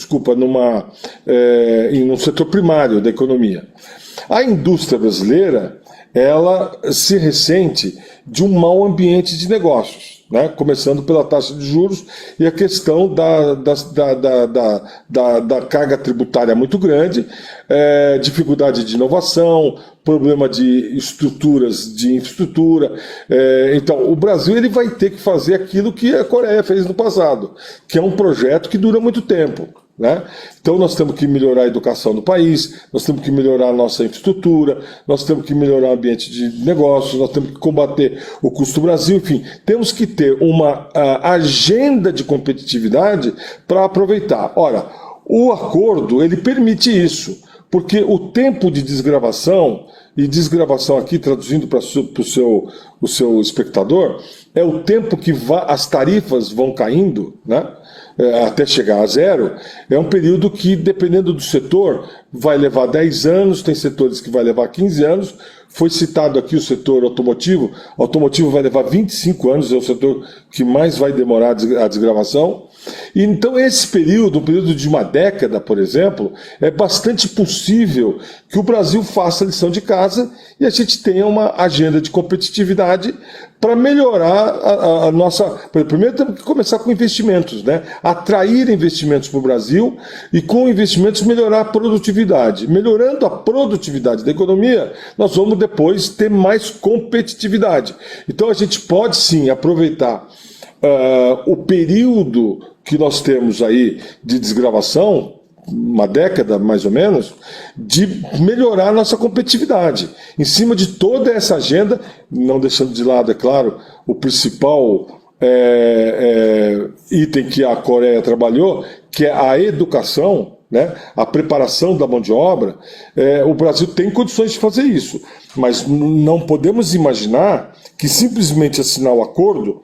setor primário da economia. A indústria brasileira, ela se ressente de um mau ambiente de negócios, né? Começando pela taxa de juros e a questão da carga tributária muito grande, dificuldade de inovação, problema de infraestrutura. Então, o Brasil ele vai ter que fazer aquilo que a Coreia fez no passado, que é um projeto que dura muito tempo, né? Então nós temos que melhorar a educação do país, nós temos que melhorar a nossa infraestrutura, nós temos que melhorar o ambiente de negócios, nós temos que combater o custo do Brasil, enfim, temos que ter uma agenda de competitividade para aproveitar. Ora, o acordo ele permite isso, porque o tempo de desgravação, e desgravação aqui traduzindo para o seu espectador, é o tempo que as tarifas vão caindo, né? Até chegar a zero, é um período que, dependendo do setor, vai levar 10 anos, tem setores que vai levar 15 anos. Foi citado aqui o setor automotivo. O automotivo vai levar 25 anos, é o setor que mais vai demorar a desgravação. E então esse período, um período de uma década, por exemplo, é bastante possível que o Brasil faça a lição de casa e a gente tenha uma agenda de competitividade para melhorar a nossa... Primeiro temos que começar com investimentos, né? Atrair investimentos para o Brasil e com investimentos melhorar a produtividade. Melhorando a produtividade da economia, nós vamos depois ter mais competitividade. Então a gente pode sim aproveitar o período que nós temos aí de desgravação, uma década mais ou menos, de melhorar a nossa competitividade. Em cima de toda essa agenda, não deixando de lado, é claro, o principal item que a Coreia trabalhou, que é a educação, né, a preparação da mão de obra. O Brasil tem condições de fazer isso, mas não podemos imaginar que simplesmente assinar o acordo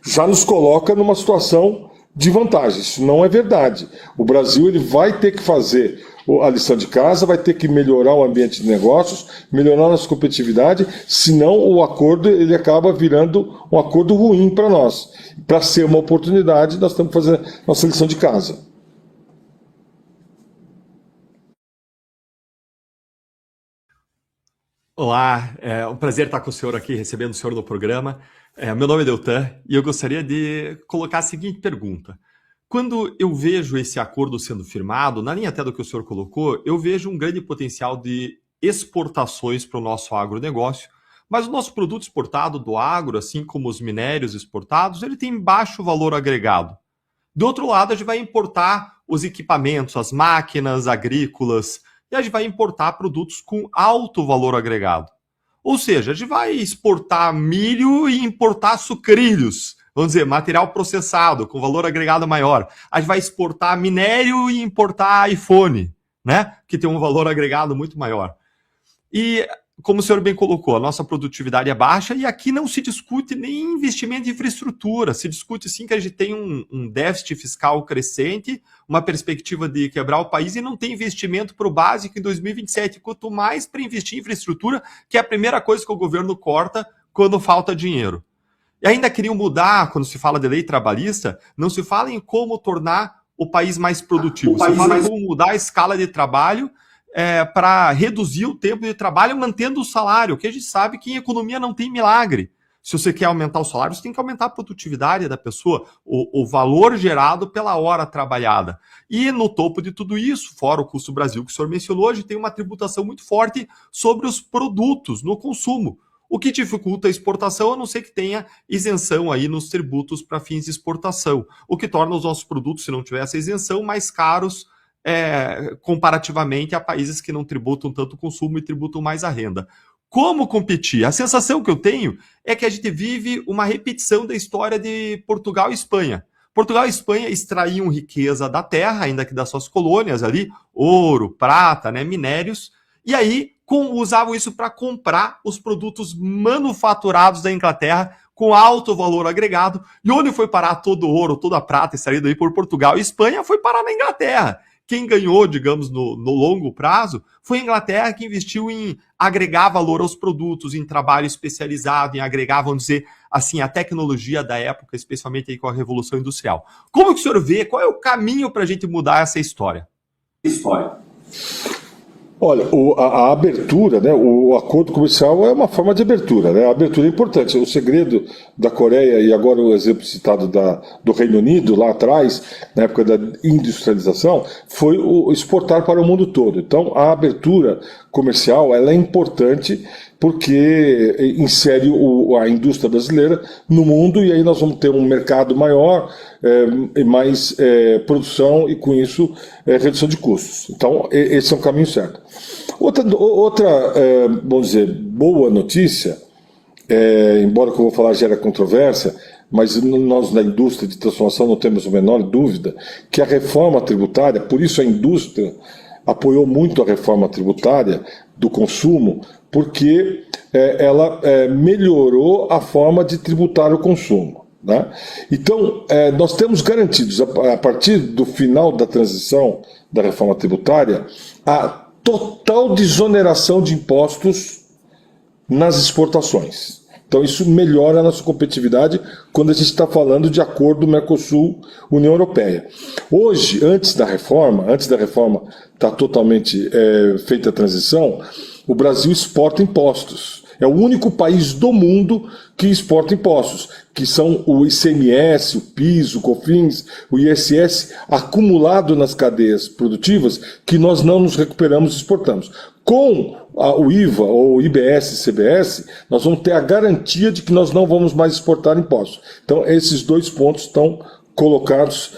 já nos coloca numa situação de vantagem. Isso não é verdade. O Brasil ele vai ter que fazer a lição de casa, vai ter que melhorar o ambiente de negócios, melhorar a nossa competitividade, senão o acordo ele acaba virando um acordo ruim para nós. Para ser uma oportunidade, nós temos que fazer nossa lição de casa. Olá, é um prazer estar com o senhor aqui, recebendo o senhor no programa. Meu nome é Deltan e eu gostaria de colocar a seguinte pergunta. Quando eu vejo esse acordo sendo firmado, na linha até do que o senhor colocou, eu vejo um grande potencial de exportações para o nosso agronegócio, mas o nosso produto exportado do agro, assim como os minérios exportados, ele tem baixo valor agregado. Do outro lado, a gente vai importar os equipamentos, as máquinas agrícolas, e a gente vai importar produtos com alto valor agregado. Ou seja, a gente vai exportar milho e importar sucrilhos, vamos dizer, material processado, com valor agregado maior. A gente vai exportar minério e importar iPhone, né? Que tem um valor agregado muito maior. E, como o senhor bem colocou, a nossa produtividade é baixa e aqui não se discute nem investimento em infraestrutura, se discute sim que a gente tem um déficit fiscal crescente, uma perspectiva de quebrar o país e não tem investimento para o básico em 2027. Quanto mais para investir em infraestrutura, que é a primeira coisa que o governo corta quando falta dinheiro. E ainda queriam mudar, quando se fala de lei trabalhista, não se fala em como tornar o país mais produtivo, se fala em como mudar a escala de trabalho para reduzir o tempo de trabalho mantendo o salário, que a gente sabe que em economia não tem milagre. Se você quer aumentar o salário, você tem que aumentar a produtividade da pessoa, o valor gerado pela hora trabalhada. E no topo de tudo isso, fora o custo Brasil que o senhor mencionou, a gente tem uma tributação muito forte sobre os produtos no consumo, o que dificulta a exportação, a não ser que tenha isenção aí nos tributos para fins de exportação, o que torna os nossos produtos, se não tiver essa isenção, mais caros comparativamente a países que não tributam tanto o consumo e tributam mais a renda. Como competir? A sensação que eu tenho é que a gente vive uma repetição da história de Portugal e Espanha. Portugal e Espanha extraíam riqueza da terra, ainda que das suas colônias ali, ouro, prata, né, minérios, e aí usavam isso para comprar os produtos manufaturados da Inglaterra com alto valor agregado. E onde foi parar todo o ouro, toda a prata extraída aí por Portugal e Espanha? Foi parar na Inglaterra. Quem ganhou, digamos, no longo prazo foi a Inglaterra, que investiu em agregar valor aos produtos, em trabalho especializado, em agregar, vamos dizer assim, a tecnologia da época, especialmente aí com a Revolução Industrial. Como que o senhor vê? Qual é o caminho para a gente mudar essa história? Olha, a abertura, né, o acordo comercial é uma forma de abertura, né? A abertura é importante. O segredo da Coreia, e agora o exemplo citado do Reino Unido, lá atrás, na época da industrialização, foi o exportar para o mundo todo. Então, a abertura comercial ela é importante porque insere a indústria brasileira no mundo e aí nós vamos ter um mercado maior, mais produção e com isso redução de custos. Então esse é um caminho certo. Outra vamos dizer, boa notícia, embora o que eu vou falar gere controvérsia, mas nós na indústria de transformação não temos a menor dúvida que a reforma tributária, por isso a indústria apoiou muito a reforma tributária do consumo, porque ela melhorou a forma de tributar o consumo, né? Então, nós temos garantidos, a partir do final da transição da reforma tributária, a total desoneração de impostos nas exportações. Então, isso melhora a nossa competitividade quando a gente está falando de acordo Mercosul-União Europeia. Hoje, antes da reforma estar totalmente feita a transição, o Brasil exporta impostos. É o único país do mundo que exporta impostos, que são o ICMS, o PIS, o COFINS, o ISS, acumulado nas cadeias produtivas, que nós não nos recuperamos e exportamos. Com o IVA, ou IBS e CBS, nós vamos ter a garantia de que nós não vamos mais exportar impostos. Então, esses dois pontos estão colocados,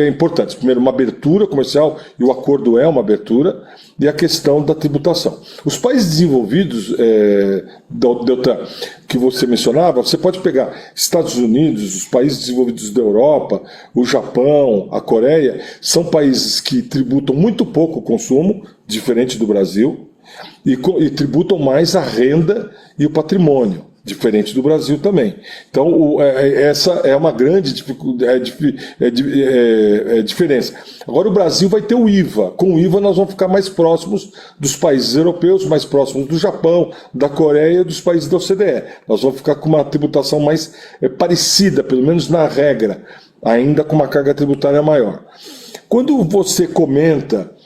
importantes. Primeiro, uma abertura comercial, e o acordo é uma abertura, e a questão da tributação. Os países desenvolvidos, Deltan, que você mencionava, você pode pegar Estados Unidos, os países desenvolvidos da Europa, o Japão, a Coreia, são países que tributam muito pouco o consumo, diferente do Brasil, e tributam mais a renda e o patrimônio, diferente do Brasil também. Então, essa é uma grande diferença. Agora, o Brasil vai ter o IVA. Com o IVA, nós vamos ficar mais próximos dos países europeus, mais próximos do Japão, da Coreia e dos países da OCDE. Nós vamos ficar com uma tributação mais parecida, pelo menos na regra, ainda com uma carga tributária maior. Quando você comenta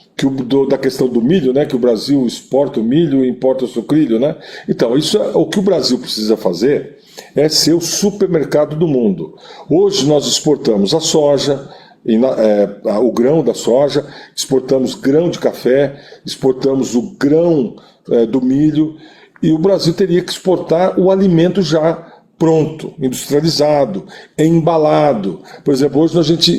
da questão do milho, né, que o Brasil exporta o milho e importa o sucrilho, né? Então, o que o Brasil precisa fazer é ser o supermercado do mundo. Hoje nós exportamos a soja, o grão da soja, exportamos grão de café, exportamos o grão do milho, e o Brasil teria que exportar o alimento já pronto, industrializado, embalado. Por exemplo, hoje a gente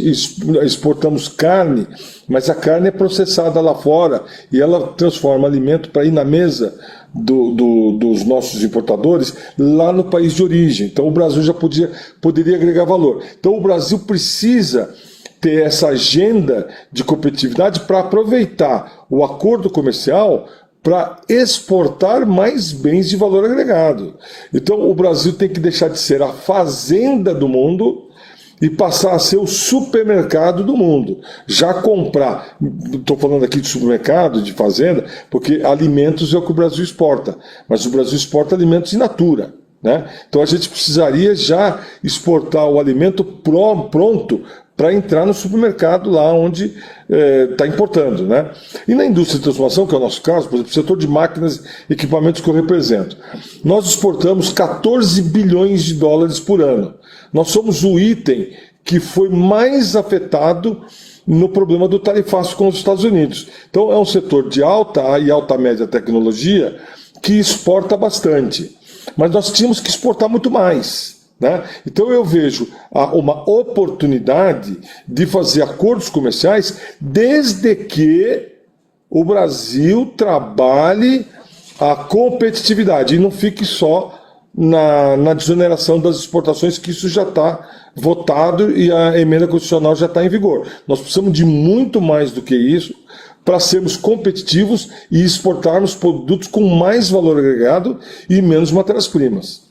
exportamos carne, mas a carne é processada lá fora e ela transforma alimento para ir na mesa dos nossos importadores lá no país de origem. Então o Brasil já poderia agregar valor. Então o Brasil precisa ter essa agenda de competitividade para aproveitar o acordo comercial para exportar mais bens de valor agregado. Então o Brasil tem que deixar de ser a fazenda do mundo e passar a ser o supermercado do mundo. Já comprar, estou falando aqui de supermercado, de fazenda, porque alimentos é o que o Brasil exporta, mas o Brasil exporta alimentos in natura, né? Então a gente precisaria já exportar o alimento pronto para entrar no supermercado lá onde está importando, né? E na indústria de transformação, que é o nosso caso, por exemplo, o setor de máquinas e equipamentos que eu represento, nós exportamos 14 bilhões de dólares por ano. Nós somos o item que foi mais afetado no problema do tarifaço com os Estados Unidos. Então é um setor de alta e alta média tecnologia que exporta bastante. Mas nós tínhamos que exportar muito mais, né? Então eu vejo uma oportunidade de fazer acordos comerciais desde que o Brasil trabalhe a competitividade e não fique só na desoneração das exportações, que isso já está votado e a emenda constitucional já está em vigor. Nós precisamos de muito mais do que isso para sermos competitivos e exportarmos produtos com mais valor agregado e menos matérias-primas.